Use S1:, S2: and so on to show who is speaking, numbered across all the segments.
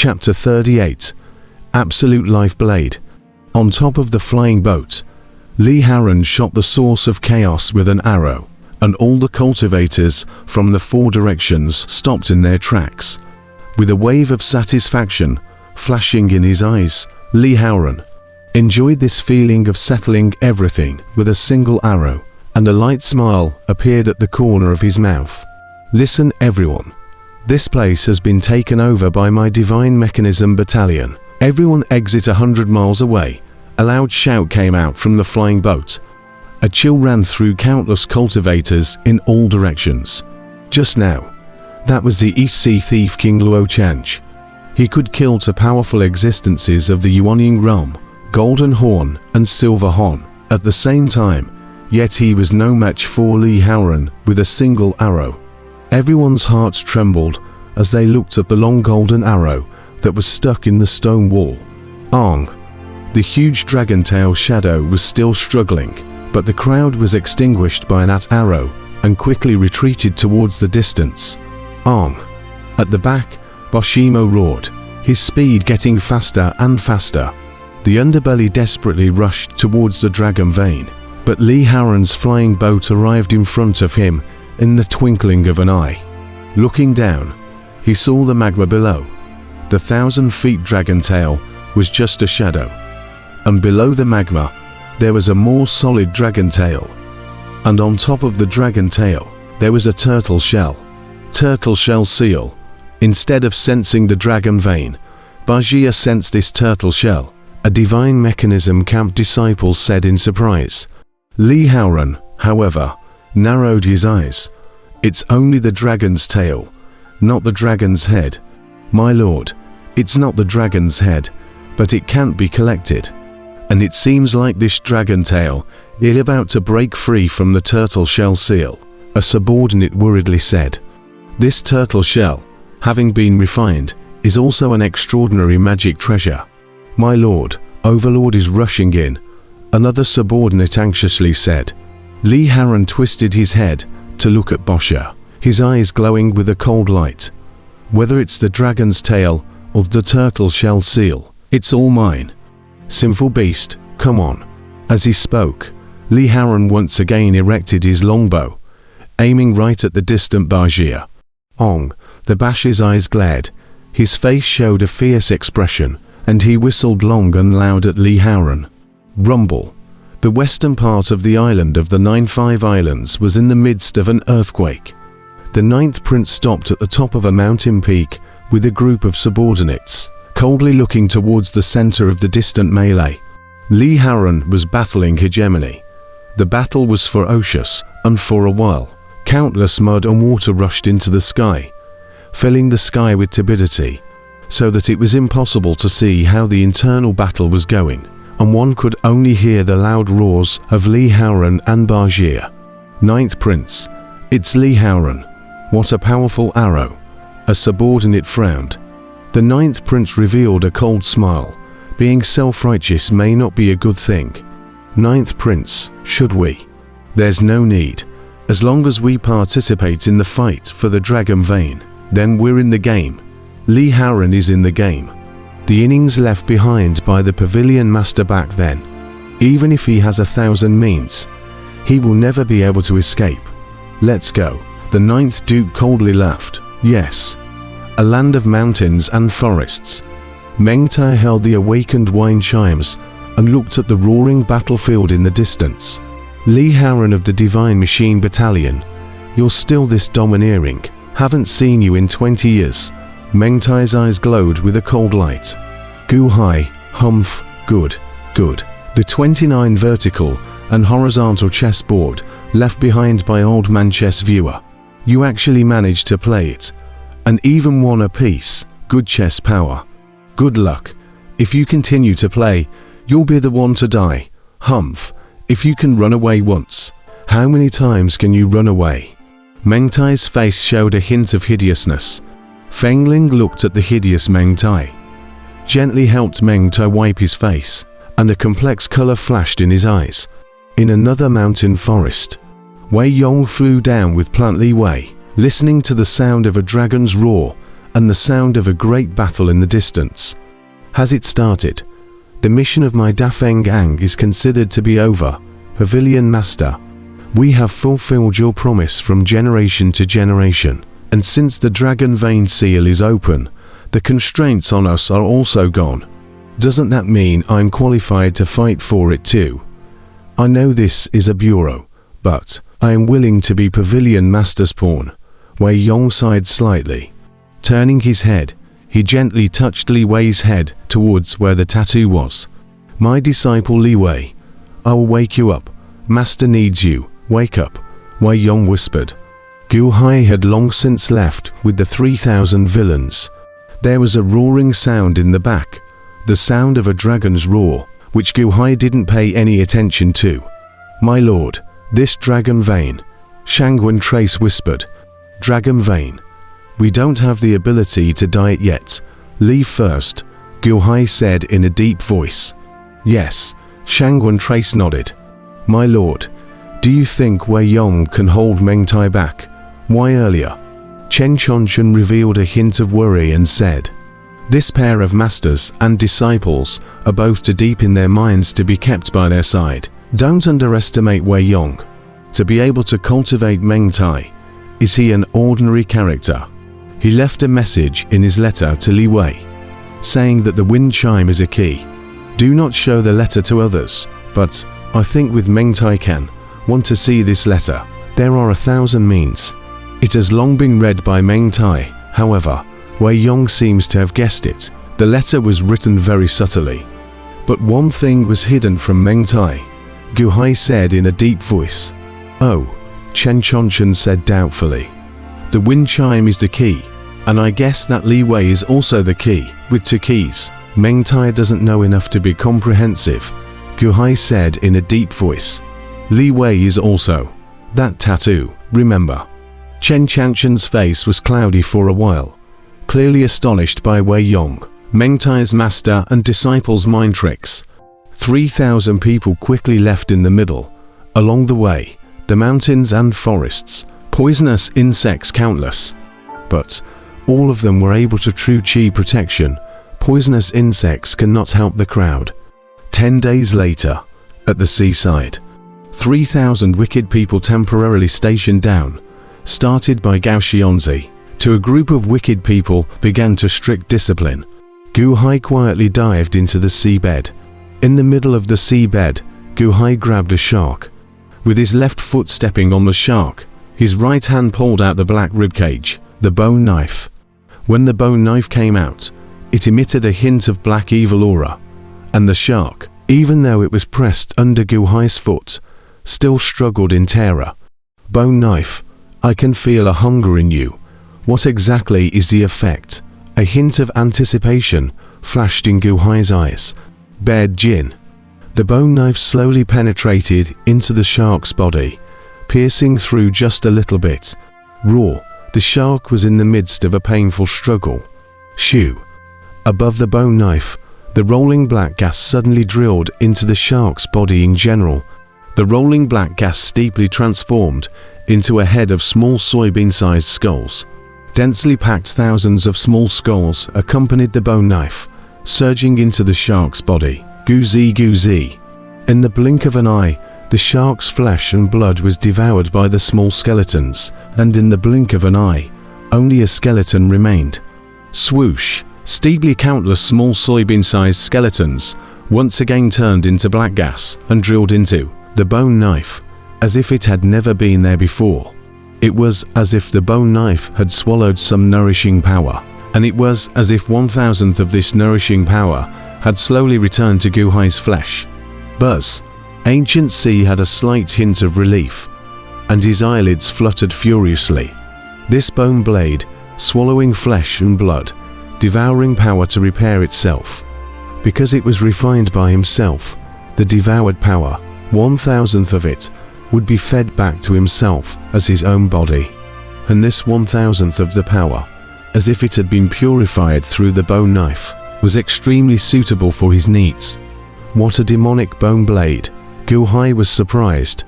S1: Chapter 38. Absolute Life Blade. On top of the flying boat, Li Haran shot the source of chaos with an arrow, and all the cultivators from the 4 directions stopped in their tracks. With a wave of satisfaction flashing in his eyes, Li Haran enjoyed this feeling of settling everything with a single arrow, and a light smile appeared at the corner of his mouth. Listen everyone. This place has been taken over by my divine mechanism battalion. Everyone exit 100 miles away. A loud shout came out from the flying boat. A chill ran through countless cultivators in all directions. Just now, that was the East Sea thief King Luo Change. He could kill 2 powerful existences of the Yuanying realm, Golden Horn and Silver Horn, at the same time, yet he was no match for Li Haran with a single arrow. Everyone's hearts trembled as they looked at the long golden arrow that was stuck in the stone wall. Ong! The huge dragon tail shadow was still struggling, but the crowd was extinguished by that arrow and quickly retreated towards the distance. Ong! At the back, Boshimo roared, his speed getting faster and faster. The underbelly desperately rushed towards the dragon vein, but Li Haran's flying boat arrived in front of him in the twinkling of an eye. Looking down, he saw the magma below. The 1,000-feet dragon tail was just a shadow, and below the magma there was a more solid dragon tail. And on top of the dragon tail there was a turtle shell. Turtle shell seal. Instead of sensing the dragon vein, Wuxia sensed this turtle shell. A divine mechanism camp disciple said in surprise. Li Haran, however, narrowed his eyes. It's only the dragon's tail, not the dragon's head. My lord, it's not the dragon's head, but it can't be collected. And it seems like this dragon tail is about to break free from the turtle shell seal, a subordinate worriedly said. This turtle shell, having been refined, is also an extraordinary magic treasure. My lord, Overlord is rushing in, another subordinate anxiously said. Li Haran twisted his head to look at Wuxia, his eyes glowing with a cold light. Whether it's the dragon's tail or the turtle shell seal, it's all mine. Sinful beast, come on. As he spoke, Li Haran once again erected his longbow, aiming right at the distant Wuxia. Ong! The Bash's eyes glared, his face showed a fierce expression, and he whistled long and loud at Li Haran. Rumble! The western part of the island of the 9-5 Islands was in the midst of an earthquake. The 9th Prince stopped at the top of a mountain peak with a group of subordinates, coldly looking towards the center of the distant melee. Li Haran was battling hegemony. The battle was ferocious, and for a while, countless mud and water rushed into the sky, filling the sky with turbidity, so that it was impossible to see how the internal battle was going, and one could only hear the loud roars of Li Haran and Wuxia. 9th Prince, it's Li Haran. What a powerful arrow. A subordinate frowned. The 9th Prince revealed a cold smile. Being self-righteous may not be a good thing. 9th Prince, should we? There's no need. As long as we participate in the fight for the dragon vein, then we're in the game. Li Haran is in the game. The innings left behind by the pavilion master back then. Even if he has 1,000 means, he will never be able to escape. Let's go. The 9th Duke coldly laughed. Yes. A land of mountains and forests. Meng Tai held the awakened wine chimes and looked at the roaring battlefield in the distance. Li Haran of the Divine Machine Battalion, you're still this domineering. Haven't seen you in 20 years. Meng Tai's eyes glowed with a cold light. Gu Hai, humph, good, good. The 29 vertical and horizontal chessboard left behind by Old Man Chess Viewer. You actually managed to play it, and even won a piece. Good chess power. Good luck. If you continue to play, you'll be the one to die. Humph, if you can run away once, how many times can you run away? Meng Tai's face showed a hint of hideousness. Feng Ling looked at the hideous Meng Tai, gently helped Meng Tai wipe his face, and a complex color flashed in his eyes. In another mountain forest, Wei Yong flew down with Plant Li Wei, listening to the sound of a dragon's roar and the sound of a great battle in the distance. Has it started? The mission of my Dafeng Ang is considered to be over, Pavilion Master. We have fulfilled your promise from generation to generation, and since the Dragon Vein seal is open, the constraints on us are also gone. Doesn't that mean I'm qualified to fight for it too? I know this is a bureau, but I am willing to be Pavilion Master's pawn. Wei Yong sighed slightly. Turning his head, he gently touched Li Wei's head towards where the tattoo was. My disciple Li Wei, I will wake you up. Master needs you. Wake up, Wei Yong whispered. Gu Hai had long since left with the 3,000 villains. There was a roaring sound in the back, the sound of a dragon's roar, which Gu Hai didn't pay any attention to. My lord, this Dragon Vein, Shangwen Trace whispered. Dragon Vein. We don't have the ability to dye it yet. Leave first, Gu Hai said in a deep voice. Yes, Shangwen Trace nodded. My lord, do you think Wei Yong can hold Meng Tai back? Why earlier? Chen Chonchen revealed a hint of worry and said, this pair of masters and disciples are both too deep in their minds to be kept by their side. Don't underestimate Wei Yong. To be able to cultivate Meng Tai, is he an ordinary character? He left a message in his letter to Li Wei, saying that the wind chime is a key. Do not show the letter to others, but I think with Meng Tai can want to see this letter. There are 1,000 means. It has long been read by Meng Tai, however, Wei Yong seems to have guessed it. The letter was written very subtly. But one thing was hidden from Meng Tai, Gu Hai said in a deep voice. Oh, Chen Chonchen said doubtfully. The wind chime is the key, and I guess that Li Wei is also the key, with 2 keys. Meng Tai doesn't know enough to be comprehensive, Gu Hai said in a deep voice. Li Wei is also that tattoo, remember. Chen Chanchen's face was cloudy for a while, clearly astonished by Wei Yong, Meng Tai's master and disciple's mind tricks. 3,000 people quickly left in the middle. Along the way, the mountains and forests, poisonous insects countless. But all of them were able to true chi protection. Poisonous insects cannot help the crowd. 10 days later, at the seaside, 3,000 wicked people temporarily stationed down, started by Gao Xionzi, to a group of wicked people began to strict discipline. Gu Hai quietly dived into the seabed. In the middle of the seabed, Gu Hai grabbed a shark. With his left foot stepping on the shark, his right hand pulled out the black ribcage, the bone knife. When the bone knife came out, it emitted a hint of black evil aura, and the shark, even though it was pressed under Gu Hai's foot, still struggled in terror. Bone knife, I can feel a hunger in you. What exactly is the effect? A hint of anticipation flashed in Gu Hai's eyes. Bed Jin. The bone knife slowly penetrated into the shark's body, piercing through just a little bit. Raw, the shark was in the midst of a painful struggle. Shoo. Above the bone knife, the rolling black gas suddenly drilled into the shark's body in general. The rolling black gas steeply transformed into a head of small soybean-sized skulls. Densely packed thousands of small skulls accompanied the bone knife, surging into the shark's body. Goozy goozy. In the blink of an eye, the shark's flesh and blood was devoured by the small skeletons, and in the blink of an eye, only a skeleton remained. Swoosh. Steeply countless small soybean-sized skeletons once again turned into black gas and drilled into the bone knife, as if it had never been there before. It was as if the bone knife had swallowed some nourishing power, and it was as if 1,000th of this nourishing power had slowly returned to Gu Hai's flesh. Buzz. Ancient Sea had a slight hint of relief, and his eyelids fluttered furiously. This bone blade, swallowing flesh and blood, devouring power to repair itself. Because it was refined by himself, the devoured power, 1,000th of it, would be fed back to himself as his own body. And this 1,000th of the power, as if it had been purified through the bone knife, was extremely suitable for his needs. What a demonic bone blade! Gu Hai was surprised.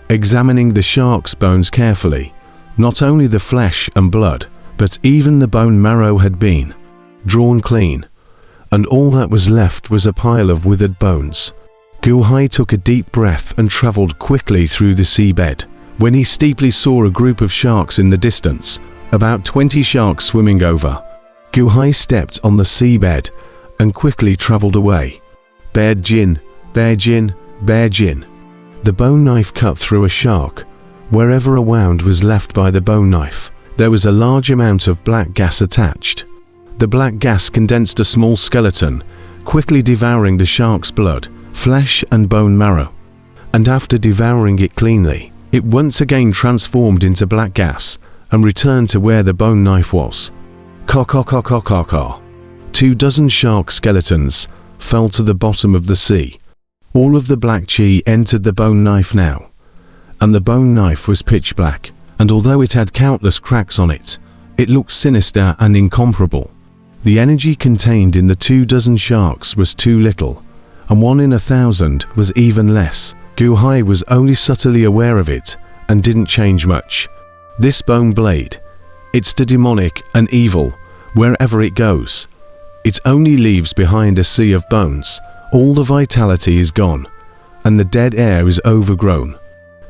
S1: Examining the shark's bones carefully, not only the flesh and blood, But even the bone marrow had been drawn clean, and all that was left was a pile of withered bones. Gu Hai took a deep breath and traveled quickly through the seabed. When he steeply saw a group of sharks in the distance, about 20 sharks swimming over, Gu Hai stepped on the seabed and quickly traveled away. Bear Jin, Bear Jin, Bear Jin. The bone knife cut through a shark. Wherever a wound was left by the bone knife, there was a large amount of black gas attached. The black gas condensed a small skeleton, quickly devouring the shark's blood, flesh and bone marrow. And after devouring it cleanly, it once again transformed into black gas and returned to where the bone knife was. Ka. 24 shark skeletons fell to the bottom of the sea. All of the black chi entered the bone knife now, and the bone knife was pitch black, and although it had countless cracks on it, it looked sinister and incomparable. The energy contained in the 24 sharks was too little, and 1 in 1,000 was even less. Gu Hai was only subtly aware of it and didn't change much. This bone blade, it's the demonic and evil wherever it goes. It only leaves behind a sea of bones. All the vitality is gone, and the dead air is overgrown.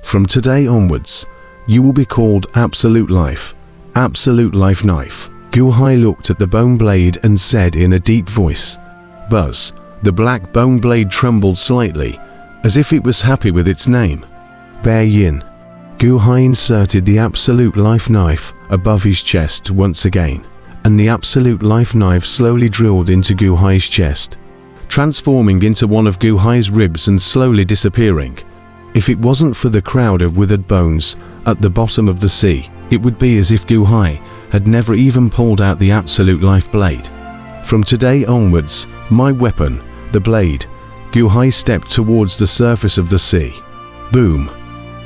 S1: From today onwards, you will be called Absolute Life, Absolute Life Knife. Gu Hai looked at the bone blade and said in a deep voice, Buzz. The black bone blade trembled slightly, as if it was happy with its name. Bear Yin. Gu Hai inserted the Absolute Life Knife above his chest once again, and the Absolute Life Knife slowly drilled into Gu Hai's chest, transforming into one of Gu Hai's ribs and slowly disappearing. If it wasn't for the crowd of withered bones at the bottom of the sea, it would be as if Gu Hai had never even pulled out the Absolute Life Blade. From today onwards, my weapon, the blade. Gu Hai stepped towards the surface of the sea. Boom.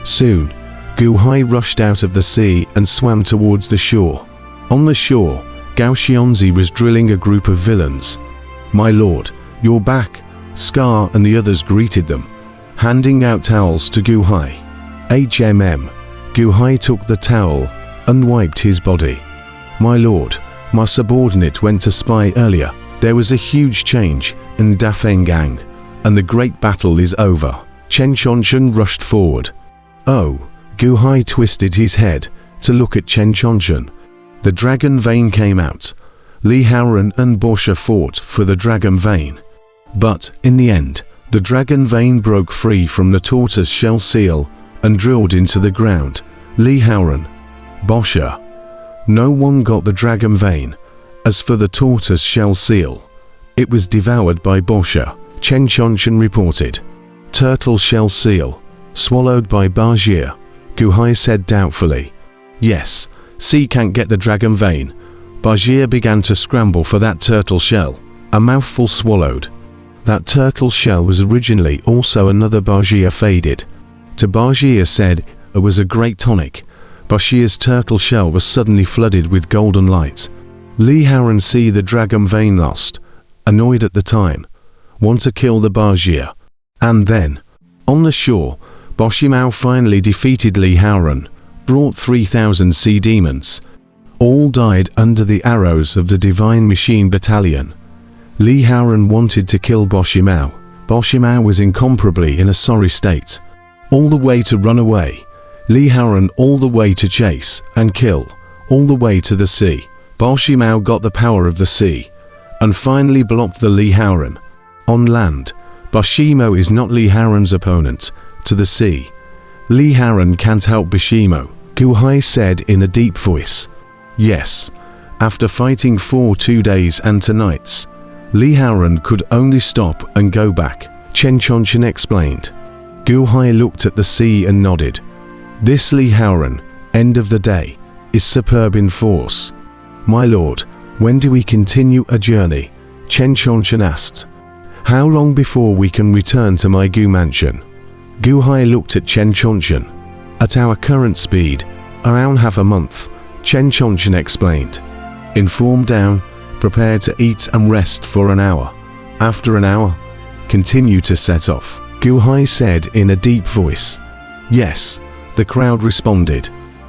S1: Soon, Gu Hai rushed out of the sea and swam towards the shore. On the shore, Gao Xianzi was drilling a group of villains. My lord, you're back. Scar and the others greeted them, handing out towels to Gu Hai. Gu Hai took the towel and wiped his body. My lord, my subordinate went to spy earlier. There was a huge change in Dafengang, and the great battle is over. Chen Chonchen rushed forward. Oh, Gu Hai twisted his head to look at Chen Chonchen. The dragon vein came out. Li Haoren and Borsha fought for the dragon vein. But, in the end, the dragon vein broke free from the tortoise shell seal and drilled into the ground. Li Haoren. Borsha. No one got the dragon vein. As for the tortoise shell seal, it was devoured by Borsha. Chen Chonchen reported. Turtle shell seal, swallowed by Bajir. Gu Hai said doubtfully. Yes, C can't get the dragon vein. Bajir began to scramble for that turtle shell. A mouthful swallowed. That turtle shell was originally also another Bajir faded. To Bajir said it was a great tonic. Bajir's turtle shell was suddenly flooded with golden light. Li Haoren see the dragon vein lost, annoyed at the time, want to kill the Bajir. And then, on the shore, Boshimao finally defeated Li Haoren, brought 3,000 sea demons. All died under the arrows of the Divine Machine Battalion. Li Haoren wanted to kill Boshimao. Boshimao was incomparably in a sorry state. All the way to run away. Li Haoren all the way to chase and kill, all the way to the sea. Boshimao got the power of the sea, and finally blocked the Li Haoren. On land, Boshimo is not Li Haoren's opponent. To the sea, Li Haoren can't help Boshimo. Gu Hai said in a deep voice. Yes, after fighting for 2 days and 2 nights, Li Haoren could only stop and go back. Chen Chonchen explained. Gu Hai looked at the sea and nodded. This Li Haoren, end of the day, is superb in force. My lord, when do we continue a journey? Chen Chonchen asked. How long before we can return to my Gu mansion? Gu Hai looked at Chen Chonchen. At our current speed, around half a month, Chen Chonchen explained. Inform down, prepare to eat and rest for an hour. After an hour, continue to set off. Gu Hai said in a deep voice. Yes, the crowd responded.